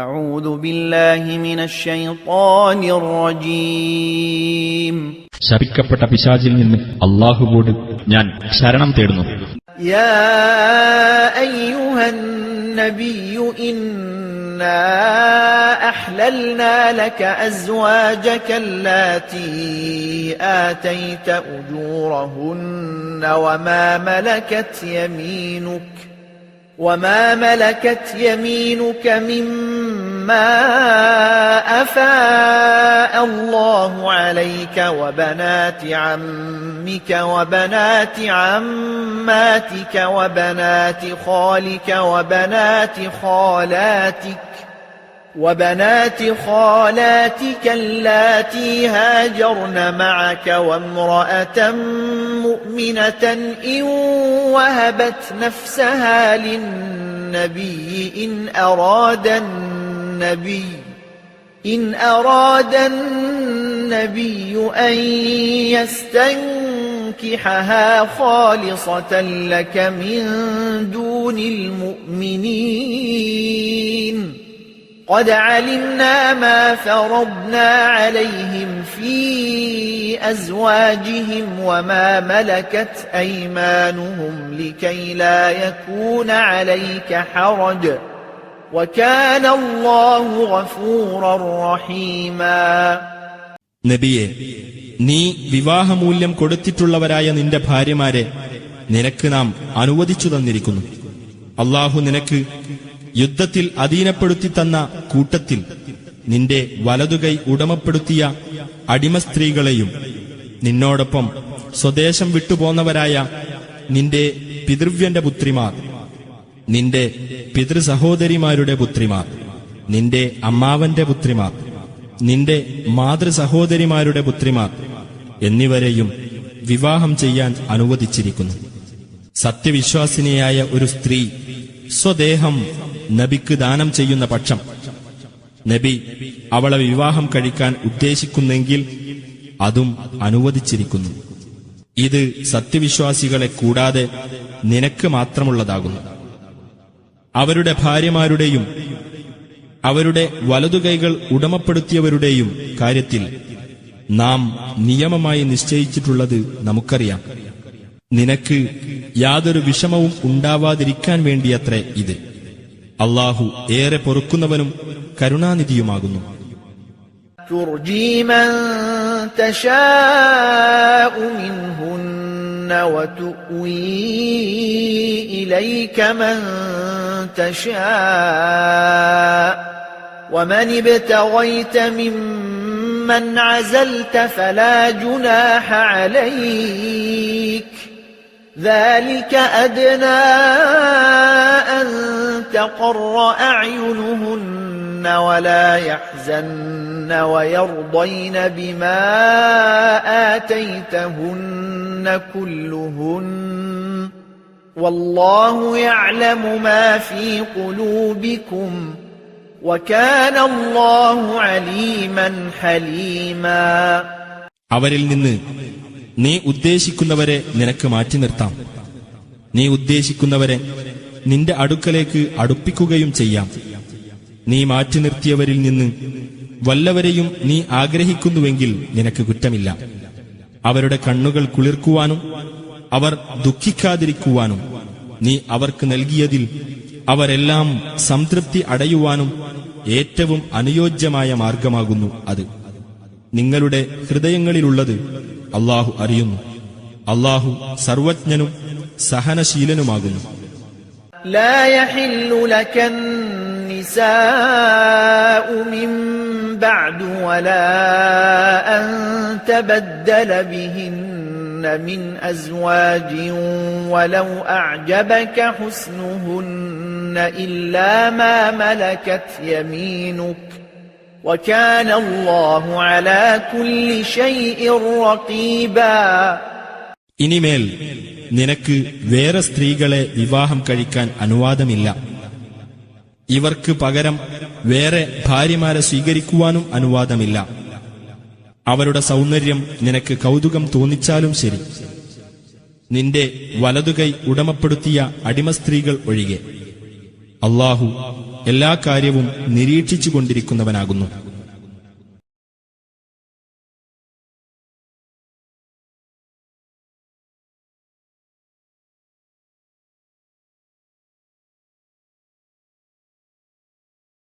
أعوذ بالله من الشيطان الرجيم ശപിക്കപ്പെട്ട പിശാചിൽ നിന്ന് അല്ലാഹുവോട് ഞാൻ ശരണം തേടുന്നു. يا أيها النبي إنا أحللنا لك أزواجك اللاتي آتيت أجورهن وما ملكت يمينك مما أفاء الله عليك وبنات عمك وبنات عماتك وبنات خالك وبنات خالاتك اللاتي هاجرن معك وامرأة مؤمنة إن وهبت نفسها للنبي إن أراد النبي أن يستنكحها خالصة لك من دون المؤمنين قد علمنا ما فرضنا عليهم في أزواجهم وما ملكت أيمانهم لكي لا يكون عليك حرج وكان الله غفورا رحيما. നബിയെ, നീ വിവാഹമൂല്യം കൊടുത്തിട്ടുള്ളവരായ നിന്റെ ഭാര്യമാരെ നിനക്ക് നാം അനുവദിച്ചു തന്നിരിക്കുന്നു. അല്ലാഹു നിനക്ക് യുദ്ധത്തിൽ അധീനപ്പെടുത്തി തന്ന കൂട്ടത്തിൽ നിന്റെ വലതുകൈ ഉടമപ്പെടുത്തിയ അടിമസ്ത്രീകളെയും നിന്നോടൊപ്പം സ്വദേശം വിട്ടുപോന്നവരായ നിന്റെ പിതൃവ്യന്റെ പുത്രിമാർ, നിന്റെ പിതൃസഹോദരിമാരുടെ പുത്രിമാർ, നിന്റെ അമ്മാവന്റെ പുത്രിമാർ, നിന്റെ മാതൃസഹോദരിമാരുടെ പുത്രിമാർ എന്നിവരെയും വിവാഹം ചെയ്യാൻ അനുവദിച്ചിരിക്കുന്നു. സത്യവിശ്വാസിനിയായ ഒരു സ്ത്രീ സ്വദേഹം നബിക്ക് ദാനം ചെയ്യുന്ന പക്ഷം നബി അവളെ വിവാഹം കഴിക്കാൻ ഉദ്ദേശിക്കുന്നെങ്കിൽ അതും അനുവദിച്ചിരിക്കുന്നു. ഇത് സത്യവിശ്വാസികളെ കൂടാതെ നിനക്ക് മാത്രമുള്ളതാകുന്നു. അവരുടെ ഭാര്യമാരുടെയും അവരുടെ വലതുകൈകൾ ഉടമപ്പെടുത്തിയവരുടെയും കാര്യത്തിൽ നാം നിയമമായി നിശ്ചയിച്ചിട്ടുള്ളത് നമുക്കറിയാം. നിനക്ക് യാതൊരു വിഷമവും ഉണ്ടാവാതിരിക്കാൻ വേണ്ടിയത്രേ ഇത്. അല്ലാഹു ഏറെ പൊറുക്കുന്നവനും കരുണാനിധിയുമാകുന്നു. ترجي من تشاء منهن وتؤوي إليك من تشاء ومن ابتغيت ممن عزلت فلا جناح عليك ذلك أدنى أن تقر أعينهن ولا يحزن ويرضين بما آتيتهن كلهن والله يعلم ما في قلوبكم وكان الله عليما حليما. അവരിൽ നിന്ന് നീ ഉദ്ദേശിക്കുന്നവരെ നിനക്ക് മാറ്റി നിർത്താം. നീ ഉദ്ദേശിക്കുന്നവരെ നിന്റെ അടുക്കലേക്ക് അടുപ്പിക്കുകയും ചെയ്യാം. നീ മാറ്റി നിർത്തിയവരിൽ നിന്ന് വല്ലവരെയും നീ ആഗ്രഹിക്കുന്നുവെങ്കിൽ നിനക്ക് കുറ്റമില്ല. അവരുടെ കണ്ണുകൾ കുളിർക്കുവാനും അവർ ദുഃഖിക്കാതിരിക്കുവാനും നീ അവർക്ക് നൽകിയതിൽ അവരെല്ലാം സംതൃപ്തി അടയുവാനും ഏറ്റവും അനുയോജ്യമായ മാർഗമാകുന്നു അത്. നിങ്ങളുടെ ഹൃദയങ്ങളിലുള്ളത് അല്ലാഹു അറിയുന്നു. അല്ലാഹു സർവജ്ഞനും സഹനശീലനുമാകുന്നു. لا يحل لك النساء من بعد ولا أن تبدل بهن من أزواج ولو أعجبك حسنهن إلا ما ملكت يمينك وكان الله على كل شيء رقيبا. ഇനിമേൽ നിനക്ക് വേറെ സ്ത്രീകളെ വിവാഹം കഴിക്കാൻ അനുവാദമില്ല. ഇവർക്ക് പകരം വേറെ ഭാര്യമാരെ സ്വീകരിക്കുവാനും അനുവാദമില്ല. അവരുടെ സൗന്ദര്യം നിനക്ക് കൗതുകം തോന്നിച്ചാലും ശരി. നിന്റെ വലതുകൈ ഉടമപ്പെടുത്തിയ അടിമസ്ത്രീകൾ ഒഴികെ. അല്ലാഹു എല്ലാ കാര്യവും നിരീക്ഷിച്ചുകൊണ്ടിരിക്കുന്നവനാകുന്നു.